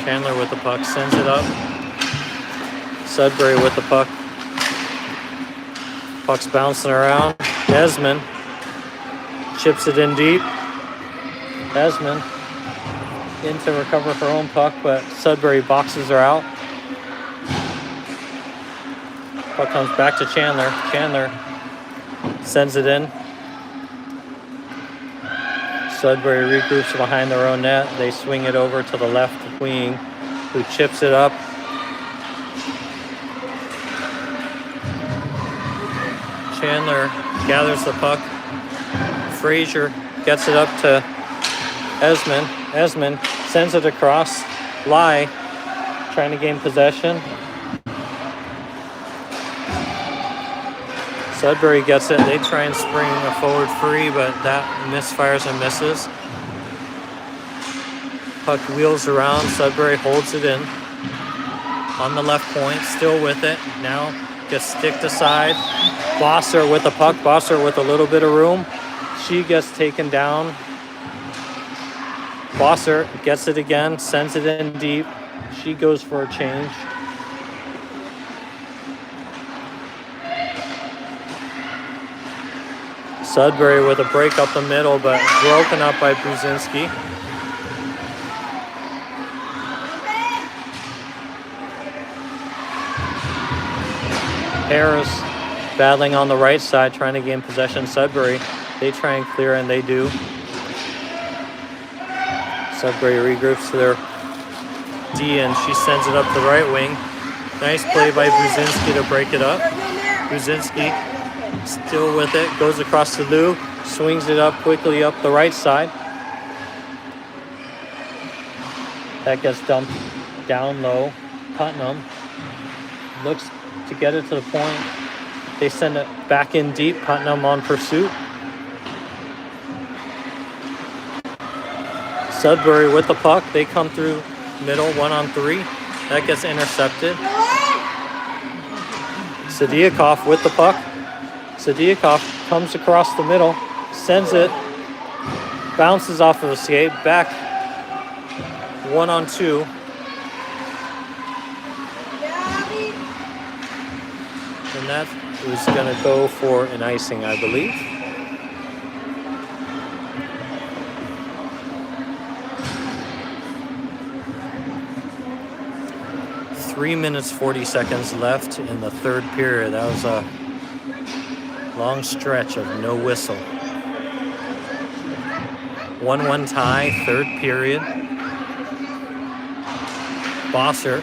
Speaker 3: Chandler with the puck, sends it up. Sudbury with the puck. Puck's bouncing around. Desmond chips it in deep. Desmond in to recover her own puck, but Sudbury boxes her out. Puck comes back to Chandler. Chandler sends it in. Sudbury regroups behind their own net. They swing it over to the left wing, who chips it up. Chandler gathers the puck. Frazier gets it up to Esmond. Esmond sends it across. Lai trying to gain possession. Sudbury gets it. They try and spring a forward free, but that misfires and misses. Puck wheels around. Sudbury holds it in. On the left point, still with it. Now gets sticked aside. Bosser with the puck. Bosser with a little bit of room. She gets taken down. Bosser gets it again. Sends it in deep. She goes for a change. Sudbury with a break up the middle, but broken up by Brzezinski. Harris battling on the right side, trying to gain possession. Sudbury, they try and clear, and they do. Sudbury regroups to their D, and she sends it up the right wing. Nice play by Brzezinski to break it up. Brzezinski still with it, goes across to Lou, swings it up quickly up the right side. That gets dumped down low. Putnam looks to get it to the point. They send it back in deep. Putnam on pursuit. Sudbury with the puck. They come through middle, 1-on-3. That gets intercepted. Sadiakov with the puck. Sadiakov comes across the middle, sends it, bounces off of a skate, back 1-on-2. And that is going to go for an icing, I believe. Three minutes, 40 seconds left in the third period. That was a long stretch of no whistle. 1-1 tie, third period. Bosser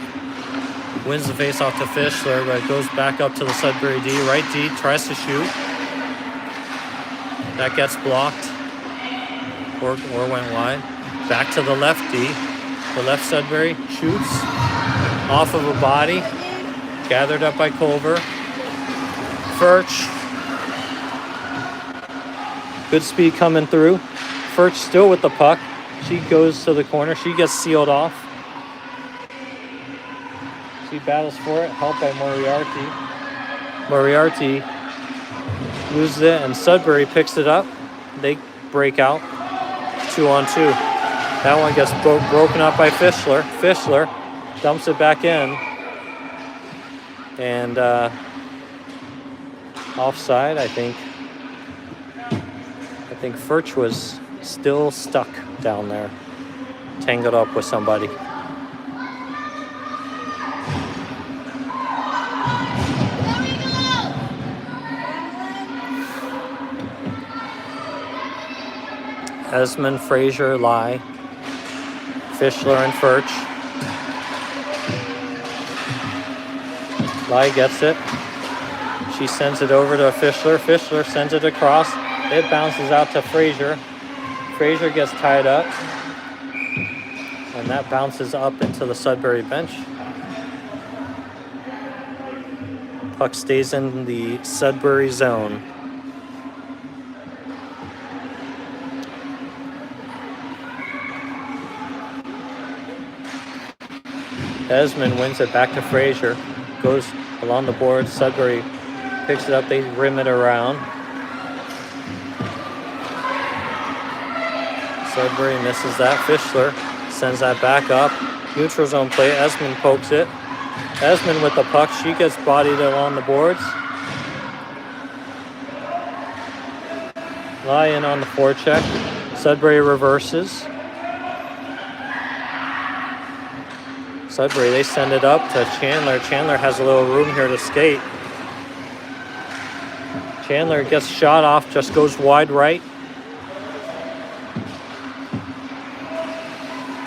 Speaker 3: wins the faceoff to Fischler, but it goes back up to the Sudbury D. Right D tries to shoot. That gets blocked or went wide. Back to the left D. The left Sudbury shoots off of a body. Gathered up by Culver. Furch. Good speed coming through. Furch still with the puck. She goes to the corner. She gets sealed off. She battles for it, helped by Moriarty. Moriarty loses it, and Sudbury picks it up. They break out 2-on-2. That one gets broken up by Fischler. Fischler dumps it back in. And offside, I think Furch was still stuck down there, tangled up with somebody. Esmond, Frazier, Lai, Fischler, and Furch. Lai gets it. She sends it over to Fischler. Fischler sends it across. It bounces out to Frazier. Frazier gets tied up. And that bounces up into the Sudbury bench. Puck stays in the Sudbury zone. Esmond wins it back to Frazier. Goes along the board. Sudbury picks it up. They rim it around. Sudbury misses that. Fischler sends that back up. Neutral zone play. Esmond pokes it. Esmond with the puck. She gets bodied along the boards. Lie in on the forecheck. Sudbury reverses. Sudbury, they send it up to Chandler. Chandler has a little room here to skate. Chandler gets shot off, just goes wide right.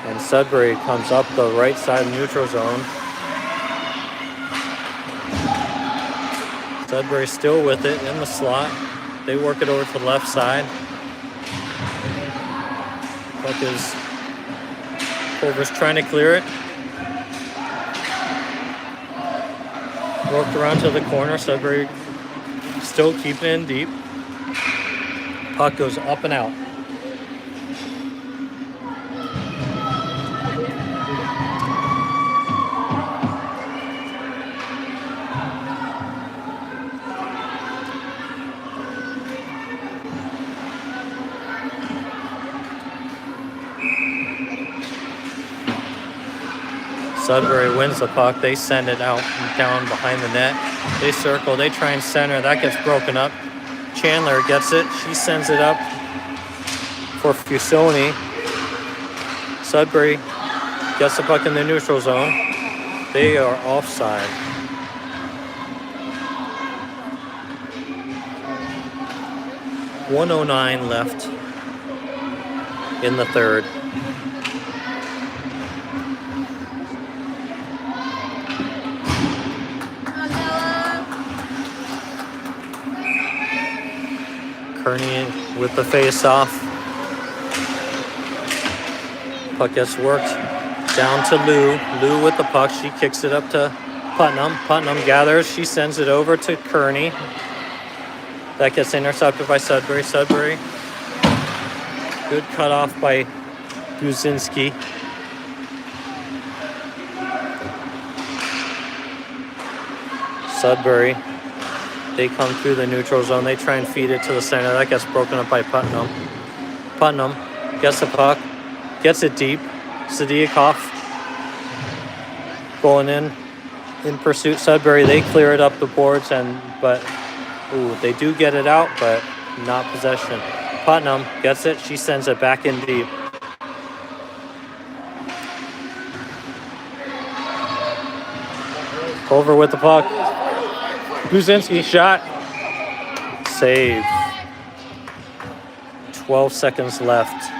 Speaker 3: And Sudbury comes up the right side of the neutral zone. Sudbury still with it in the slot. They work it over to the left side. Puck is, Culver's trying to clear it. Worked around to the corner. Sudbury still keeping it in deep. Puck goes up and out. Sudbury wins the puck. They send it out and down behind the net. They circle. They try and center. That gets broken up. Chandler gets it. She sends it up for Fusoni. Sudbury gets the puck in the neutral zone. They are offside. .109 left in the third. Kearney with the face-off. Puck gets worked down to Lou. Lou with the puck. She kicks it up to Putnam. Putnam gathers. She sends it over to Kearney. That gets intercepted by Sudbury. Sudbury. Good cutoff by Buzinski. Sudbury. They come through the neutral zone. They try and feed it to the center. That gets broken up by Putnam. Putnam gets the puck. Gets it deep. Sadiakov going in pursuit. Sudbury, they clear it up the boards, but they do get it out, but not possession. Putnam gets it. She sends it back in deep. Culver with the puck. Buzinski shot. Save. 12 seconds left.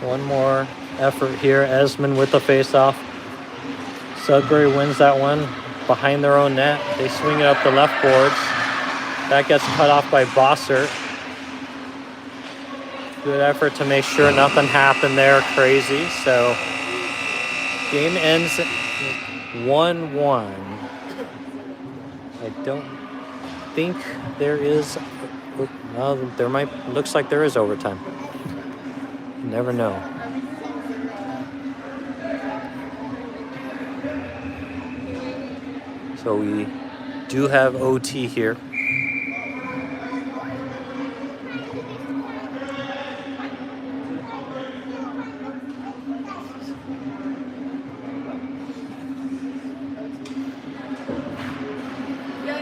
Speaker 3: One more effort here. Esmond with the face-off. Sudbury wins that one behind their own net. They swing it up the left boards. That gets cut off by Bossert. Good effort to make sure nothing happened there crazy. So game ends 1-1. I don't think there is. Well, looks like there is overtime. You never know. So we do have OT here.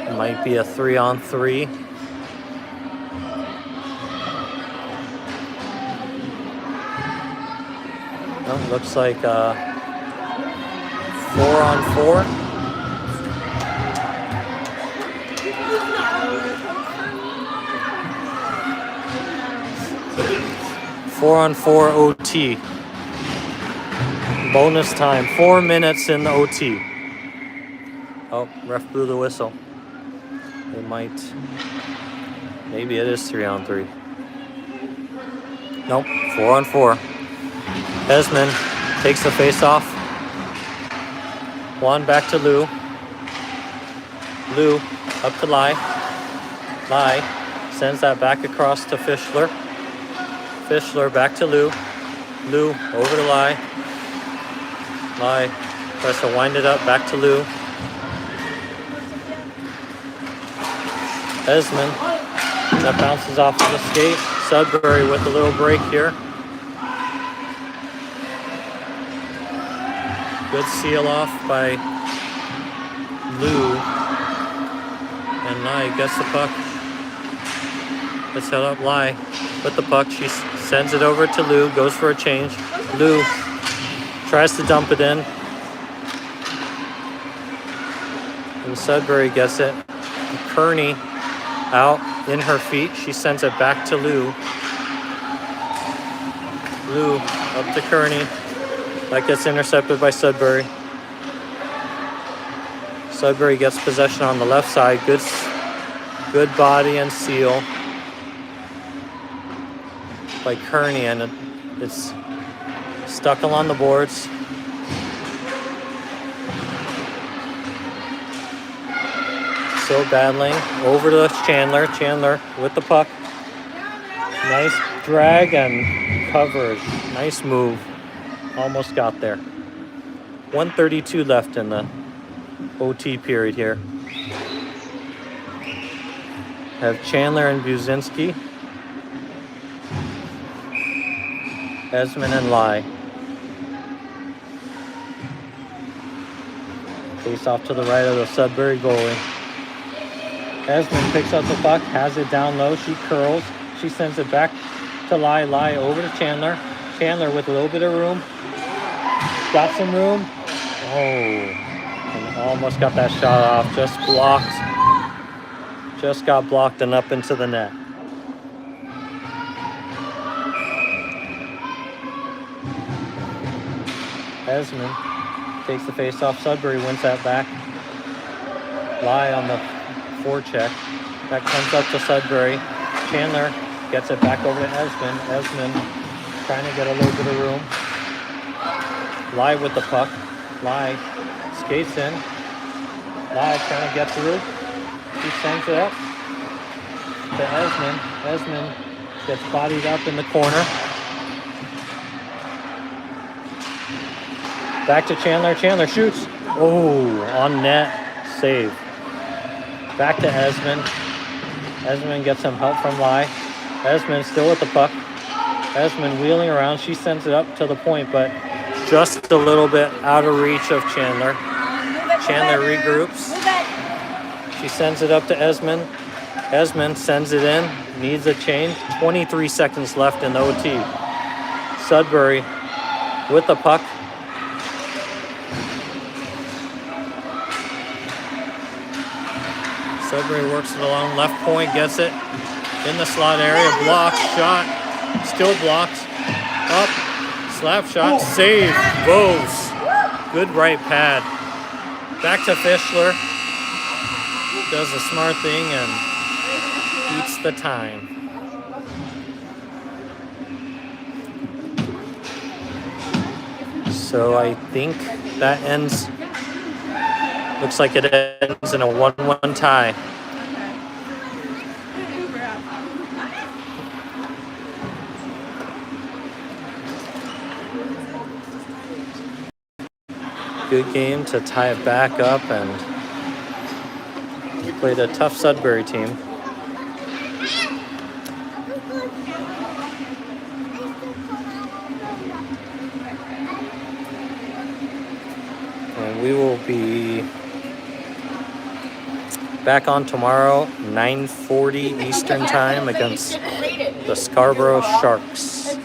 Speaker 3: It might be a 3-on-3. No, looks like 4-on-4. 4-on-4 OT. Bonus time. 4 minutes in the OT. Oh, ref blew the whistle. It might. Maybe it is 3-on-3. Nope. 4-on-4. Esmond takes the face off. Juan back to Lou. Lou up to Lai. Lai sends that back across to Fischler. Fischler, back to Lou. Lou, over to Lai. Lai tries to wind it up, back to Lou. Esmond, that bounces off of the skate. Sudbury with a little break here. Good seal off by Lou. And Lai gets the puck. Let's head up Lai with the puck. She sends it over to Lou, goes for a change. Lou tries to dump it in. And Sudbury gets it. Kearney out in her feet. She sends it back to Lou. Lou up to Kearney. That gets intercepted by Sudbury. Sudbury gets possession on the left side. Good body and seal by Kearney, and it's stuck along the boards. Still battling over to Chandler. Chandler with the puck. Nice drag and coverage. Nice move. Almost got there. 1:32 left in the OT period here. Have Chandler and Buzinski. Esmond and Lai. Face off to the right of the Sudbury goalie. Esmond picks up the puck, has it down low. She curls. She sends it back to Lai. Lai over to Chandler. Chandler with a little bit of room. Got some room. Oh, and almost got that shot off. Just blocked. Just got blocked and up into the net. Esmond takes the face off. Sudbury wins that back. Lai on the forecheck. That comes up to Sudbury. Chandler gets it back over to Esmond. Esmond trying to get a little bit of room. Lai with the puck. Lai skates in. Lai trying to get through. He sends it up to Esmond. Esmond gets bodied up in the corner. Back to Chandler. Chandler shoots. Oh, on net. Save. Back to Esmond. Esmond gets some help from Lai. Esmond still with the puck. Esmond wheeling around. She sends it up to the point, but just a little bit out of reach of Chandler. Chandler regroups. She sends it up to Esmond. Esmond sends it in. Needs a change. 23 seconds left in the OT. Sudbury with the puck. Sudbury works it along left point, gets it in the slot area, blocked, shot, still blocked, up, slap shot, save, Wolves. Good right pad. Back to Fischler, does the smart thing and beats the time. So I think that ends. Looks like it ends in a 1-1 tie. Good game to tie it back up, and we played a tough Sudbury team. And we will be back on tomorrow, 9:40 Eastern Time against the Scarborough Sharks.